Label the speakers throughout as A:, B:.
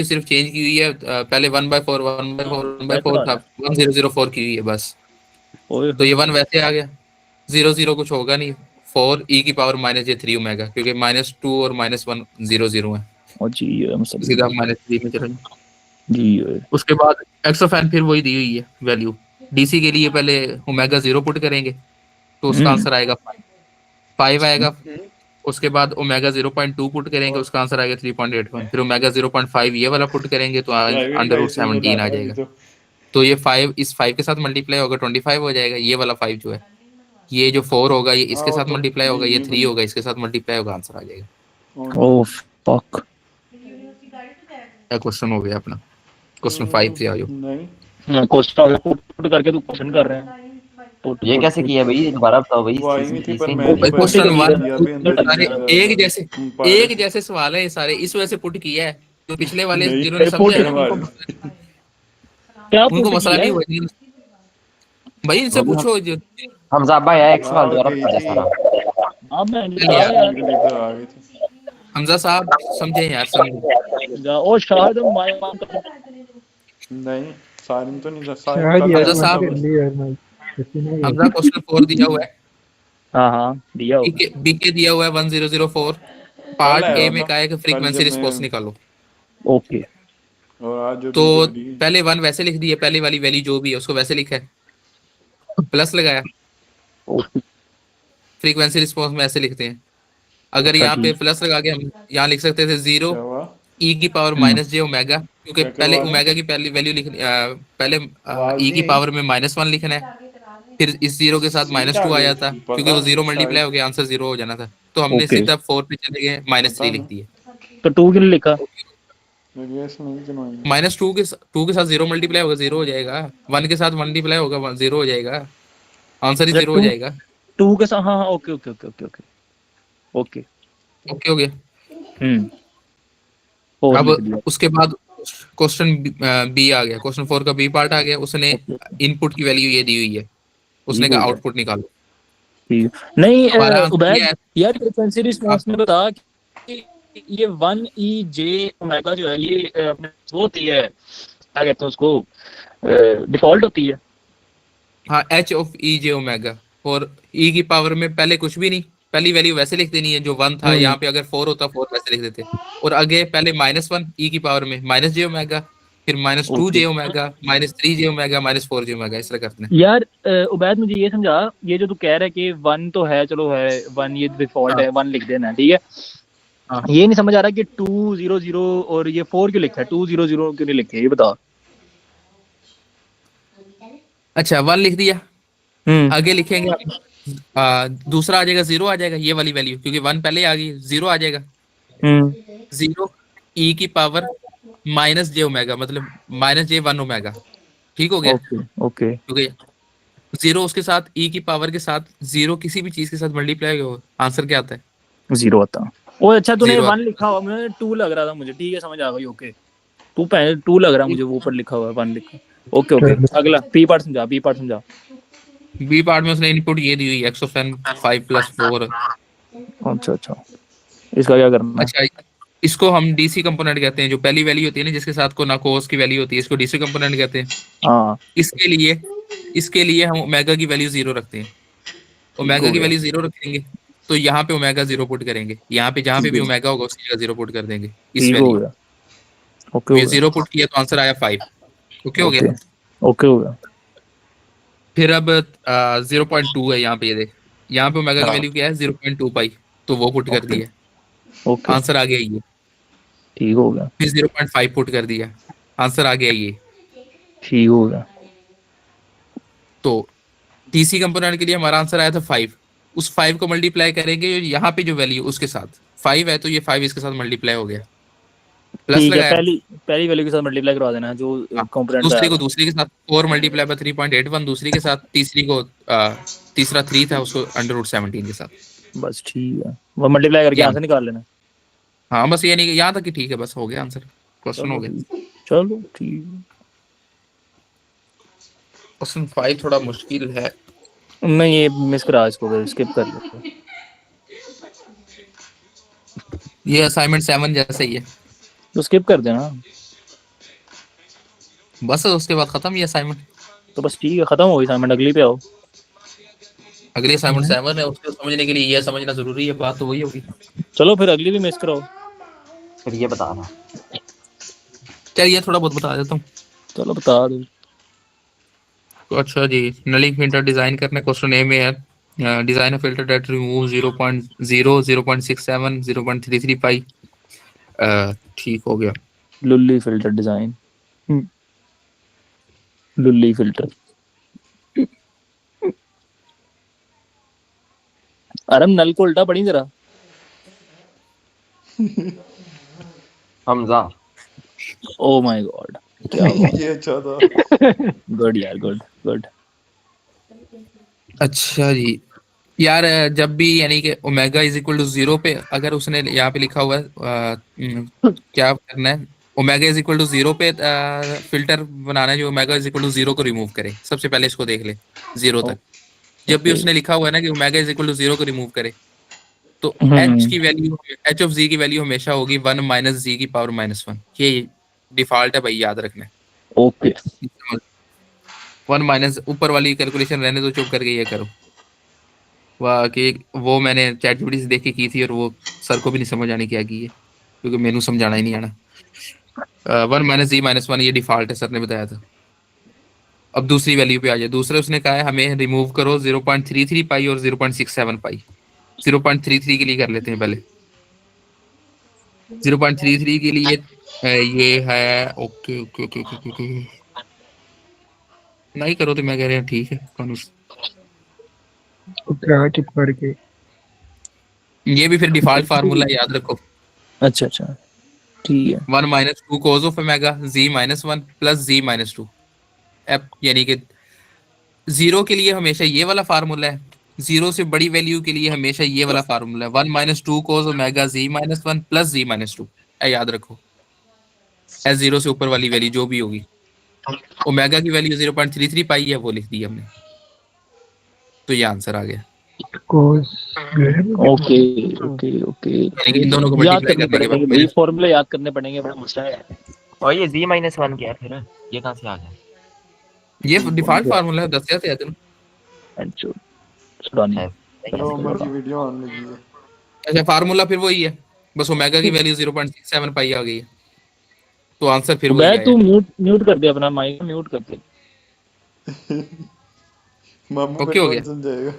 A: सिर्फ चेंज की हुई है, पहले 1/4 1/4 1/4 था, 1004 की हुई है बस।
B: ओए
A: तो ये 1 वैसे आ गया, 0 0 कुछ होगा नहीं, 4 ई की पावर माइनस ये 3 ओमेगा, क्योंकि -2 और -1 0 0 है,
B: जी हम समझ
A: सीधा
B: गए।
A: -3 में चलेंगे।
B: जी
A: उसके बाद एक्सोफैन फिर वही दी हुई है वैल्यू। डीसी के लिए पहले ओमेगा 0 पुट करेंगे, तो उसका आंसर आएगा 5 आएगा। उसके बाद ओमेगा 0.2 पुट करेंगे, उसका आंसर आएगा 3.81। फिर ओमेगा 0.5 ये वाला पुट करेंगे तो
C: प्राइवेट
A: अंडर रूट
C: लाइसेंस बता
A: 17 आ
C: रहा है अभी
A: जाएगा।
C: तो।
A: तो ये 5 इस 5 के साथ मल्टीप्लाई होगा 25 हो जाएगा, ये वाला 5 जो है। ये जो 4 होगा ये
C: हाँ
A: इसके
C: वो
A: साथ
C: तो
A: मल्टीप्लाई होगा, ये
C: नहीं
A: 3
C: बनी।
A: होगा इसके साथ मल्टीप्लाई होगा, आंसर आ जाएगा।
B: Oh fuck.
A: क्वेश्चन हो गया अपना। क्वेश्चन 5 पे आ जाओ।
C: नहीं
B: क्वेश्चन पुट करके तू क्वेश्चन कर रहे हैं। पुट
D: ये
B: पुट
D: कैसे
B: पुट
D: किया भाई, दोबारा बताओ भाई।
C: वो आई हुई थी पर
D: इसके
C: मैं नहीं
B: भाई पुट ही
C: पढ़ी,
A: क्वेश्चन
B: कर
C: मैंने
B: लिया।
A: 1
C: किया
A: 2
C: भी अंदर ही
A: सारे
C: ज्यादा पढ़ रहे
A: एक
C: थे।
A: जैसे सवाल है, ये सारे इस वजह से पुट किया है, तो पिछले वाले
C: नहीं
A: जिन्होंने समझा है
B: पुट
A: ना
C: हमारे
B: क्या
A: उनको
B: पुट
A: मसला
B: किया
A: नहीं
B: है?
A: हुआ। भाई इनसे
D: अभी हम
A: पूछो
D: हमजा भाई आया, एक सवाल
C: आ
D: दोबारा
C: गई
D: बता दे
C: थी
D: सारा।
B: अब मैं
A: चल यार,
B: यार
C: लीडर आ गई थी।
A: हमजा साहब समझे यार, समझे।
B: ओ शायद माय मान कर।
C: नहीं सारिम तो नहीं था, सारिम
E: शायद
C: कल
E: यार
A: हमजा
C: आया था
E: मैंने
A: साहब,
E: कर
C: वापस।
E: लिया यार मैं कैसे नहीं है।
A: हमजा क्वेश्चन 4 दिया हुआ है,
B: हाँ हाँ दिया होगा।
A: बीके दिया हुआ है 1004।
C: कल
A: पार्ट
C: आया
A: ए
C: हुआ
A: में
C: था,
A: क्या है कि
C: कल
A: फ्रीक्वेंसी
C: जब मैं,
A: रिस्पांस निकालो।
B: ओके
C: और आज जो
A: तो
C: दी जा रही है।
A: पहले 1 वैसे लिख दिए, पहले वाली वैल्यू जो भी है उसको वैसे लिखा है, प्लस लगाया।
B: ओके
A: फ्रीक्वेंसी रिस्पांस में ऐसे लिखते हैं। अगर
B: अच्छा
A: यहाँ पे
B: ठीक।
A: प्लस लगा के हम यहाँ लिख सकते थे 0
C: क्या हुआ?
A: ई की पावर -j ओमेगा, क्योंकि
C: क्या
A: पहले
C: करवा रहे
A: ओमेगा
C: हैं?
A: की पहली वैल्यू पहले
C: आवाज
A: ई
C: नहीं
A: की
C: आई।
A: पावर में -1 लिखना है। फिर इस 0 के साथ
C: सीट आ
A: -2
C: गई
A: आया था,
C: थी
A: क्योंकि
C: पता
A: वो 0
C: नहीं
A: मल्टीप्लाई
C: शायद।
A: हो गया, आंसर 0 हो जाना था। तो हमने
B: ओके
A: सीधा 4 पे चले गए, -3
C: पता
A: लिख
C: नहीं
A: दिए।
B: तो टू क्यों लिखा?
C: गैस नहीं जनवाई।
A: -2 के साथ 0 मल्टीप्लाई होगा 0 हो जाएगा, 1 के साथ मल्टीप्लाई होगा 0 हो जाएगा, आंसर ही
B: अच्छा
A: 0 हो
B: टू
A: जाएगा।
B: टू के साथ हाँ हाँ okay okay okay okay okay okay.
A: Okay हो गया।
B: और
A: अब
B: लिख दिया।
A: उसके बाद क्वेश्चन बी आ गया, क्वेश्चन 4 का बी पार्ट आ गया। उसने
B: ओके
A: इनपुट की वैल्यू ये दी हुई है, उसने
B: ठीक
A: कहा
B: हो गया।
A: आउटपुट निकालो।
B: ठीक नहीं
A: हमारा आंसर ये
B: उबैद
A: है।
B: यार फ्रीक्वेंसी
A: हाँ
B: रिस्पांस में बता कि ये 1 ई जे ओमेगा जो है ये अपने वो होती है क्या कहते हैं उसको डिफॉल्ट होती है।
A: हाँ, H of E J omega. और ई की पावर में पहले कुछ भी नहीं, पहली वैल्यू वैसे लिख देनी है जो 1 था,
B: हम्म
A: यहाँ पे अगर 4 होता 4 वैसे लिख देते। और आगे पहले -1 ई की पावर में -j ओमेगा, फिर -2 j
B: okay
A: omega, -3 j omega, -4 j omega, इस तरह करते हैं।
B: यार उबैद मुझे ये समझा ये जो तू कह रहा है कि 1 तो है चलो है 1 ये डिफॉल्ट
A: हाँ
B: है 1 लिख देना ठीक है।
A: हाँ।
B: ये नहीं समझ आ रहा कि 200 और ये 4 क्यों लिखा है 200 क्यों नहीं लिखे ये बता।
A: अच्छा, 1 लिख दिया,
B: हम्म
A: आगे लिखेंगे दूसरा आ जाएगा 0 आ जाएगा, ये वाली वैल्यू, क्योंकि 1 पहले आ गई, 0 आ जाएगा।
B: हम्म
A: 0 ई की पावर -j ओमेगा, मतलब -j 1 ओमेगा। ठीक हो गया,
B: ओके ओके
A: क्योंकि 0 उसके साथ ई की पावर के साथ 0 किसी भी चीज के साथ मल्टीप्लाई हो, आंसर क्या आता है?
B: 0 आता। ओ अच्छा तूने
A: 0
B: 1
A: आता
B: लिखा हुआ मुझे 2 लग रहा था मुझे ठीक है समझ आ गई ओके। तू पहले 2 लग रहा
A: है।
B: मुझे वो ऊपर लिखा हुआ है 1 लिखा। ओके ओके अगला पी पार्ट समझा बी पार्ट समझा।
A: बी पार्ट में उसने इनपुट ये दी हुई एक्सोफेन 5 + 4।
B: अच्छा अच्छा इसका क्या करना है?
A: अच्छा, इसको हम डीसी कंपोनेंट कहते हैं, जो पहली वैल्यू होती है ना जिसके साथ को ना कोस की वैल्यू होती है, इसको डीसी कंपोनेंट कहते हैं।
B: हाँ
A: इसके लिए हम ओमेगा की वैल्यू 0 रखते हैं।
B: ठीक
A: ओमेगा
B: हो
A: की
B: गया
A: वैल्यू 0 रखेंगे, तो यहाँ पे ओमेगा 0 पुट करेंगे, यहाँ पे जहाँ पे
B: ठीक
A: भी
B: है
A: ओमेगा होगा उसकी जगह 0 पुट कर देंगे, इस
B: ठीक हो
A: वैल्यू।
B: गया ओके
A: तो
B: हो
A: ये
B: गया
A: 0 पुट किया तो आंसर आया 5। ओके हो गया।
B: ओके ओके हो गया।
A: फिर अब 0.2 है यहाँ पे, ये देख, यहाँ पे ओमेगा की
B: हाँ
A: वैल्यू क्या है 0.2 पाई, तो वो पुट कर
B: ओके
A: दिया,
B: ओके
A: आंसर आ गया ये।
B: ठीक हो गया
A: फिर 0.5 पुट कर दिया, आंसर आ गया ये।
B: ठीक हो गया।
A: तो टीसी कंपोनेंट के लिए हमारा आंसर आया था 5। उस 5 को मल्टीप्लाई करेंगे यहाँ पे जो वैल्यू उसके साथ 5 है, तो ये 5 इसके साथ मल्टीप्लाई हो गया, प्लस
B: ठीक है
A: लगाया।
B: पहली पहली वैल्यू के साथ मल्टीप्लाई करवा देना जो
A: हाँ,
B: कंपोनेंट
A: दूसरी
B: आया
A: को
B: था।
A: दूसरी के साथ 4 मल्टीप्लाई बाय 3.81, दूसरी के साथ तीसरी को तीसरा 3 था उसको √17 के साथ।
B: बस ठीक है वो मल्टीप्लाई करके
A: यहाँ
B: आंसर निकाल लेना।
A: हाँ, बस ये नहीं, यहाँ तक कि ठीक है, बस हो गया आंसर, क्वेश्चन हो
B: चलो
A: गया।
B: ठीक चलो ठीक।
A: क्वेश्चन 5 थोड़ा मुश्किल है।
B: नहीं ये मिस करा इसको स्किप कर लो।
A: ये असाइनमेंट 7 जैसा ही है।
B: तो स्किप कर देना।
A: बस उसके बाद खत्म ये असाइनमेंट।
B: तो बस ठीक है, खत्म हो गई असाइनमेंट, अगली पे आओ।
A: अगली असाइनमेंट 7 है, उसको समझने के लिए ये समझना जरूरी है, बात तो वही होगी।
B: चलो फिर अगली भी मिस कराओ।
D: फिर ये बता रहा
A: क्या ये थोड़ा बहुत बता देता हूँ।
B: चलो बता दो।
A: तो अच्छा जी, नलिंग फिल्टर डिजाइन करने क्वेश्चन ए में है, design a filter that remove 0.0 0.67 0.33 पाई। ठीक हो गया।
B: लुल्ली फिल्टर डिजाइन, लुल्ली फिल्टर। अरम नल को उल्टा पड़ी जरा।
D: हमजा।
B: ओ माय गॉड, क्या
C: ये अच्छा था।
B: गुड यार, गुड गुड।
A: अच्छा जी यार, जब भी यानी कि ओमेगा इज इक्वल टू 0 पे, अगर उसने यहाँ पे लिखा हुआ है क्या करना है, ओमेगा इज इक्वल टू 0 पे फिल्टर बनाना है जो ओमेगा इज इक्वल टू 0 को रिमूव करे। सबसे पहले इसको देख ले 0 तक। जब भी उसने लिखा हुआ है ना कि ओमेगा इज इक्वल टू 0 को रिमूव करे, तो एच की वैल्यू, एच ऑफ जी की वैल्यू हमेशा होगी 1 माइनस जी की पावर -1। ये डिफॉल्ट है भाई, याद रखना है।
B: ओके
A: 1 माइनस, ऊपर वाली कैलकुलेशन रहने दो, चुप करके ये करो। वाह कि वो मैंने चैट जीपीटी से देख के की थी और वो सर को भी नहीं समझ आनी क्या की है, क्योंकि मैंने समझाना ही नहीं आना। 1 माइनस जी -1 ये डिफॉल्ट है, सर ने बताया था। अब दूसरी वैल्यू पे आ जाए। दूसरे उसने कहा है हमें रिमूव करो 0.33 पाई और 0.67 पाई। 0.33 के लिए कर लेते हैं पहले। 0.33 के लिए ये है, okay okay okay okay okay. नहीं करो तो मैं कह रहा हूँ ठीक है,
E: चुप करके।
A: ये भी फिर डिफॉल्ट फार्मूला याद रखो।
B: अच्छा अच्छा ठीक है।
A: 1 minus 2 cos of omega G -1 plus G -2। अब यानी कि 0 के लिए हमेशा ये वाला फार्मूला है, 0 से बड़ी वैल्यू के लिए हमेशा ये वाला फार्मूला है। 1 माइनस 2 कोस ओमेगा जी -1 प्लस जी -2। याद रखो, एस 0 से ऊपर वाली वैल्यू जो भी होगी। ओमेगा की वैल्यू 0.33 पाई है, वो लिख दी हमने, तो ये आंसर आ गया।
B: Okay okay okay.
A: यानी कि इन दोनों को
B: याद
A: मल्टीप्लाई
B: करने
A: करने के
B: पड़ेंगे
A: बाद
B: भाई, फॉर्मूला याद करने पड़ेंगे, बड़ा मसला है।
D: और ये z -1 क्या है फिर? ये कहाँ से आ गया?
A: ये डिफॉल्ट फार्मूला है, 10 से आते हैं।
B: सुडानी।
D: है
C: चलो उमर की वीडियो आने लगी है।
A: अच्छा, फार्मूला फिर वही है, बस ओमेगा की वैल्यू 0.67 पाई आ गई है, तो आंसर फिर वही
B: मैं
A: आया।
B: तू म्यूट म्यूट कर दे, अपना माइक म्यूट कर दे।
C: मामू
A: ओके
C: फिर
A: हो
C: कौन
A: गया।
C: समझाएगा?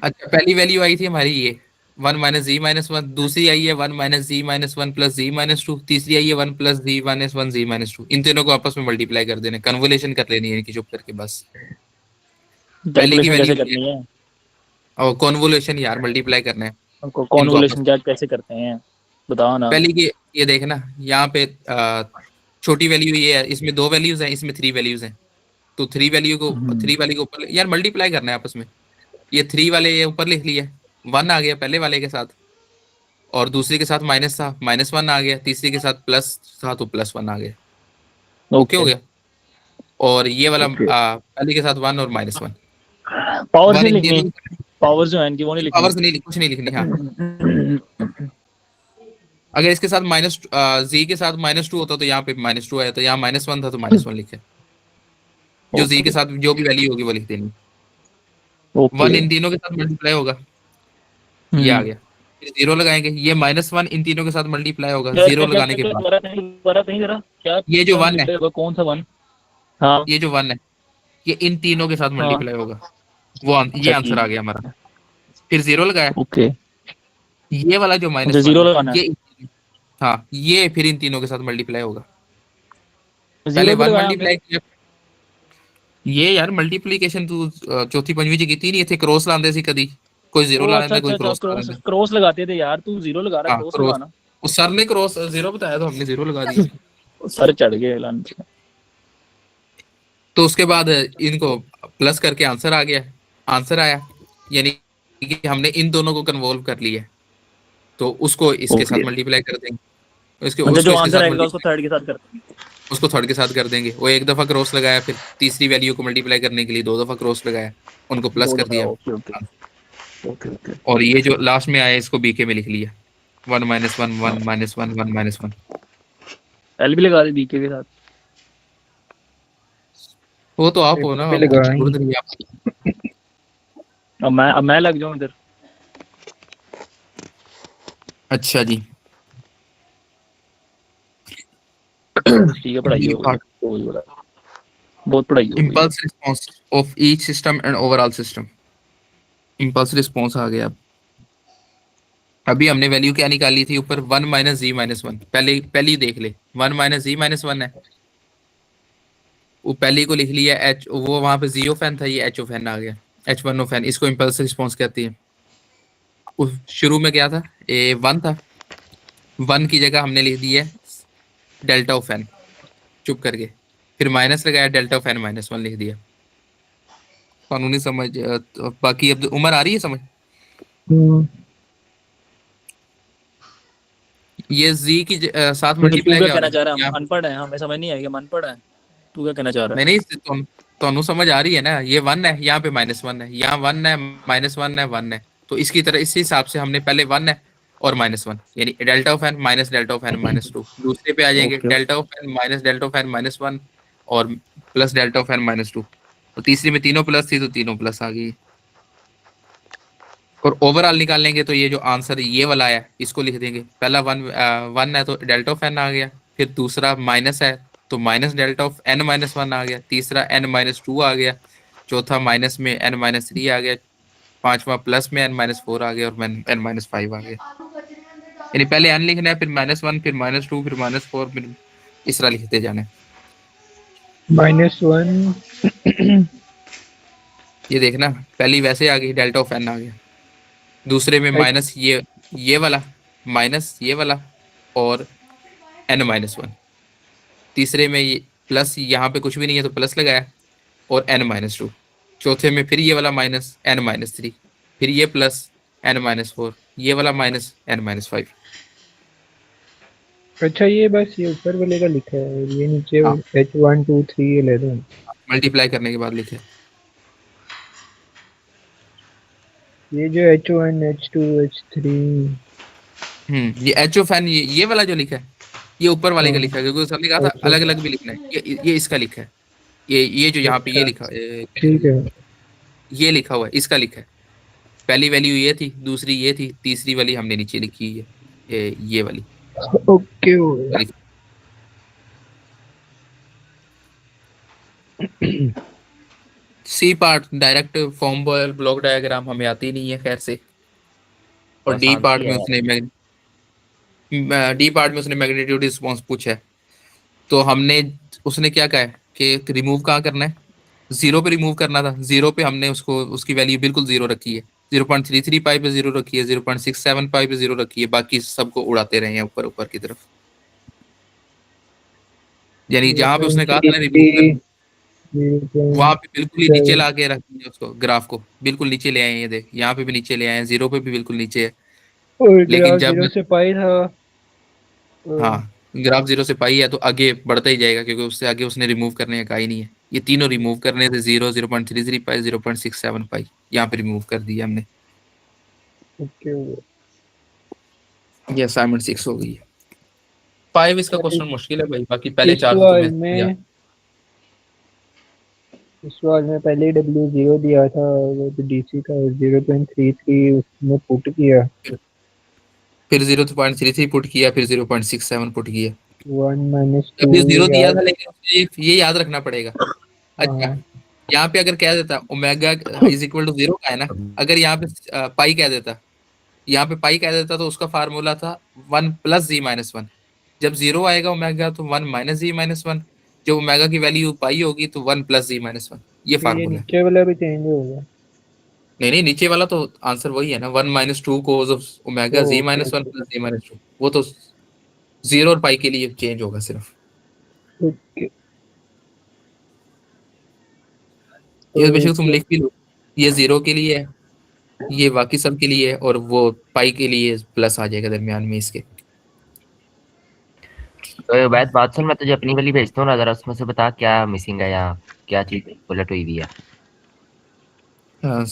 A: अच्छा, पहली वैल्यू आई थी हमारी ये 1 माइनस जी -1, दूसरी आई है 1 माइनस जी -1 प्लस जी -2, तीसरी आई है 1 प्लस जी -1 जी -2। इन तीनों को आपस में मल्टीप्लाई कर देना, कन्वोलेशन कर लेनी है इनकी चुप करके बस। पहले की
B: कैलकुलेशन कैसे
A: वैल्यू
B: करनी है?
A: और कन्वोलेशन यार, मल्टीप्लाई करना है इनको आपस
B: कॉन्वोल्यूशन
A: में।
B: क्या कैसे करते हैं बताओ ना।
A: पहले की ये देखना, यहाँ पे छोटी वैल्यू ये है, इसमें 2 वैल्यूज हैं, इसमें 3 वैल्यूज हैं। तो 3 वैल्यू को 3 वाले के ऊपर यार मल्टीप्लाई करना है आपस में। ये 3 वाले ये ऊपर लिख लिया, 1 आ गया पहले वाले के साथ, और दूसरे के साथ माइनस था, -1 आ गया, तीसरे के साथ प्लस था तो +1 आ गया। ओके हो गया। और ये वाला पहले के साथ 1 और -1।
B: पावर्स
A: 1
B: नहीं
A: इन
B: लिखनी,
A: तीनों,
B: पावर्स जो है इनकी वो नहीं लिखनी।
A: पावर्स नहीं, कुछ नहीं लिखनी। हाँ, अगर इसके साथ माइनस जी के साथ -2 होता तो यहाँ पे -2 आया, तो यहाँ -1 था तो -1 लिखे। जो जी के साथ जो भी वैल्यू होगी वो लिख देनी। 1 इन तीनों के साथ मल्टीप्लाई होगा, ये आ गया। फिर 0 लगाएंगे, ये -1 इन तीनों के साथ मल्टीप्लाई होगा 0 लगाने के बाद।
B: दोबारा कहीं जरा क्या
A: ये जो 1 है,
B: मल्टीप्लाई होगा, कौन सा 1? हाँ
A: ये जो 1 है, ये इन तीनों के साथ
B: हाँ
A: मल्टीप्लाई होगा, वो ये
B: अच्छा
A: आंसर आ
B: ठीक
A: गया हमारा। फिर 0 लगाया,
B: ओके।
A: ये वाला जो
B: अच्छा
A: -1
B: जीरो
A: है,
B: लगाना
A: ये हाँ, ये फिर इन तीनों के साथ मल्टीप्लाई होगा।
B: है,
A: पहले
B: जीरो पे
A: 1
B: लगाया हमने।
A: मल्टीप्लाई किया। ये यार मल्टीप्लिकेशन तू चौथी पंजवीं च कीती नहीं, इथे क्रॉस लांदे सी कदी, कोई 0
B: ओ
A: ला
B: अच्छा
A: लेंदा,
B: अच्छा
A: कोई
B: अच्छा,
A: क्रॉस ला
B: क्रॉस
A: लेंदा।
B: क्रॉस लगाते थे यार, तू जीरो लगा रहा है,
A: हाँ
B: क्रॉस
A: क्रॉस,
B: लगाना।
A: उस सर ने क्रॉस 0 बताया तो हमने 0 लगा दिया।
B: सर चढ़ गए लान।
A: तो उसके बाद इनको प्लस करके आंसर आ गया, आंसर आया, यानी कि हमने इन दोनों को कन्वॉल्व कर लिया, तो उसको इसके साथ
B: ओके
A: मल्टीप्लाई कर देंगे, उसके
B: अच्छा,
A: उसको
B: जो
A: इसके
B: आंसर
A: साथ
B: आएगा उसको
A: मल्टीप्लाई,
B: थर्ड के साथ करते हैं।
A: उसको थर्ड के साथ कर देंगे। वो एक दफा क्रॉस लगाया, फिर तीसरी वैल्यू को मल्टीप्लाई करने के लिए 2 दफा क्रॉस लगाया, उनको प्लस
B: दो
A: कर
B: दफा
A: दिया।
B: Okay okay okay okay.
A: और ये जो लास्ट में आया इसको बीके में लिख लिया, 1 -1 1 -1 1 -1
B: एल भी लगा दे बीके के साथ।
A: वो तो आप हो ना,
E: पे लगा ही।
A: उधर ही आप।
B: अब मैं लग जाऊं इधर।
A: अच्छा जी।
B: ठीक है, पढ़ाई हो गई, बहुत पढ़ाई हो गई।
A: Impulse response of each system and overall system. Impulse response आ गया। अभी हमने वैल्यू क्या निकाली थी ऊपर, 1 माइनस जी माइनस वन। पहले ही देख ले, 1 माइनस जी माइनस वन है, वो पहले को लिख लिया एच, वो वहां पे जी ऑफ एन था, ये एच ऑफ एन आ गया, एच वन ऑफ एन। इसको इम्पल्स रिस्पॉन्स कहती है। शुरू में क्या था, ए वन था, वन की जगह हमने लिख दिया डेल्टा ऑफ एन, चुप करके, फिर माइनस लगाया, delta of N minus one लिख दिया। कानूनी समझ। तो बाकी अब उम्र आ रही है समझ। ये जी की साथ
B: तू
A: मल्टीप्लाई
B: क्या
A: क्या हो
B: कहना
A: रहा
B: चाह रहा है?
A: है
B: हम अनपढ़ है, हमें समझ नहीं आएगी, हम अनपढ़ है। तू क्या कहना चाह रहा
A: नहीं नहीं, तो समझ आ रही है ना, ये वन है, यहाँ पे माइनस वन है, यहाँ वन है, माइनस वन है, वन है। तो इसकी तरह इसी हिसाब से हमने पहले वन है और माइनस वन, यानी delta of N minus delta of N minus two. दूसरे पे आ
B: है?
A: जाएंगे
B: okay.
A: Delta of N minus delta of N minus one और plus delta of N minus two. तो तीसरी में तीनों प्लस थी, तो तीनों प्लस आ गई। और ओवरऑल निकालेंगे तो ये जो आंसर ये वाला है इसको लिख देंगे। पहला वन वन है तो डेल्टा ऑफ एन आ गया, फिर दूसरा माइनस है तो minus delta of N minus one आ गया, तीसरा एन माइनस टू आ गया, चौथा माइनस में एन माइनस थ्री आ गया, पांचवा प्लस में एन माइनस फोर आ गया और एन माइनस फाइव आ गया। यानी पहले एन लिखना है, फिर माइनस वन, फिर माइनस टू, फिर माइनस फोर, फिर इस तरह लिखते जाना है।
E: -1
A: ये देखना, पहली वैसे आ गई, डेल्टा ऑफ एन आ गया। दूसरे में माइनस ये वाला, माइनस ये वाला और एन माइनस वन। तीसरे में ये प्लस, यहाँ पे कुछ भी नहीं है तो प्लस लगाया और एन माइनस टू। चौथे में फिर ये वाला माइनस एन माइनस थ्री, फिर ये प्लस एन माइनस फोर, ये वाला माइनस एन माइनस फाइव।
E: अच्छा, ये बस ये ऊपर वाले का लिखा है, ये नीचे
A: हाँ।
E: H1 2 3 ये ले दो।
A: मल्टीप्लाई करने के बाद लिखे।
E: ये जो H1 H2 H3।
A: ये एच ऑफ एन, ये वाला जो लिखा है ये ऊपर वाले का लिखा है, क्योंकि सबने कहा था
E: अच्छा
A: अलग अलग भी लिखना है। ये इसका लिखा है, ये जो यहाँ पे ये
E: अच्छा,
A: लिखा
E: ठीक है।
A: ये लिखा हुआ है, इसका लिखा है। पहली वैल्यू ये थी, दूसरी ये थी, तीसरी वाली हमने नीचे लिखी है, ये वाली
E: ओके हो गया।
A: लिखी। C part direct form block diagram हमें आती नहीं है खैर से। और डी
D: आसान
A: पार्ट
D: सी
A: में
D: है।
A: उसने मैग्नीट्यूड रिस्पॉन्स पूछा है। तो हमने, उसने क्या कहा है कि रिमूव कहाँ करना है, जीरो पे रिमूव करना था। जीरो पे हमने उसको, उसकी वैल्यू बिल्कुल जीरो रखी है, 0.33 पाई पे जीरो रखी है, 0.67 पाई पे जीरो रखी है, बाकी सबको उड़ाते रहे हैं ऊपर ऊपर की तरफ। यानी जहां पे उसने कहा था ना रिमूव करना, वहां पे बिल्कुल ही नीचे ला के रख दिया उसको, ग्राफ को बिल्कुल नीचे ले आए हैं। ये देख, यहाँ पे भी नीचे ले आए हैं, जीरो पे भी बिल्कुल नीचे है।
E: और
A: लेकिन
E: ग्राफ
A: जब,
E: 0 से पाई था।
A: हाँ, ग्राफ जीरो से पाई है तो आगे बढ़ता ही जाएगा, क्योंकि उससे आगे उसने रिमूव करने का कहा ही नहीं है। ये तीनों रिमूव करने थे, 0.33 पाई, 0.67 पाई, यहाँ पे रिमूव कर दिया हमने।
E: ओके हो गया।
A: ये असाइनमेंट 6 हो गई है। 5 इसका क्वेश्चन मुश्किल है भाई, बाकी पहले
E: इस
A: 4 तो
E: सवाल
A: तुम्हें याद।
E: में इस सवाल में पहले W0 दिया था, वो तो DC का 0.33 उसने पुट किया।
A: फिर 0.33 पुट किया, फिर 0.67 पुट किया।
E: 1 - 2
A: अभी जीरो दिया
E: याद।
A: था, लेकिन उसने ये याद रखना पड़ेगा। अच्छा,
E: हाँ,
A: यहाँ पे अगर कह देता omega is equal to zero का है ना, अगर यहाँ पे पाई कह देता, यहाँ पे पाई कह देता तो उसका फार्मूला था 1 प्लस जी माइनस वन। जब जीरो आएगा ओमेगा तो 1 माइनस जी माइनस वन। जब ओमेगा की वैल्यू पाई होगी तो 1 प्लस जी माइनस वन। ये
E: तो ये
A: फार्मूला है।
E: नीचे वाला भी चेंज होगा।
A: नहीं नहीं, नीचे वाला तो आंसर वही है ना, 1 minus two cos of omega G
E: okay
A: minus one plus G minus two. वो तो जीरो और पाई के लिए चेंज होगा सिर्फ।
E: ओके
A: ये बेशक तुम
E: ओके।
A: लिख भी लो, ये जीरो के लिए है, ये बाकी सब के लिए है, और वो पाई के लिए प्लस आ जाएगा दरमियान में इसके।
D: तो वैद बात सुन, मैं तुझे अपनी वाली भेजता हूँ ना, जरा उसमें से बता क्या मिसिंग है या क्या चीज उलट हुई भी है।
A: हाँ,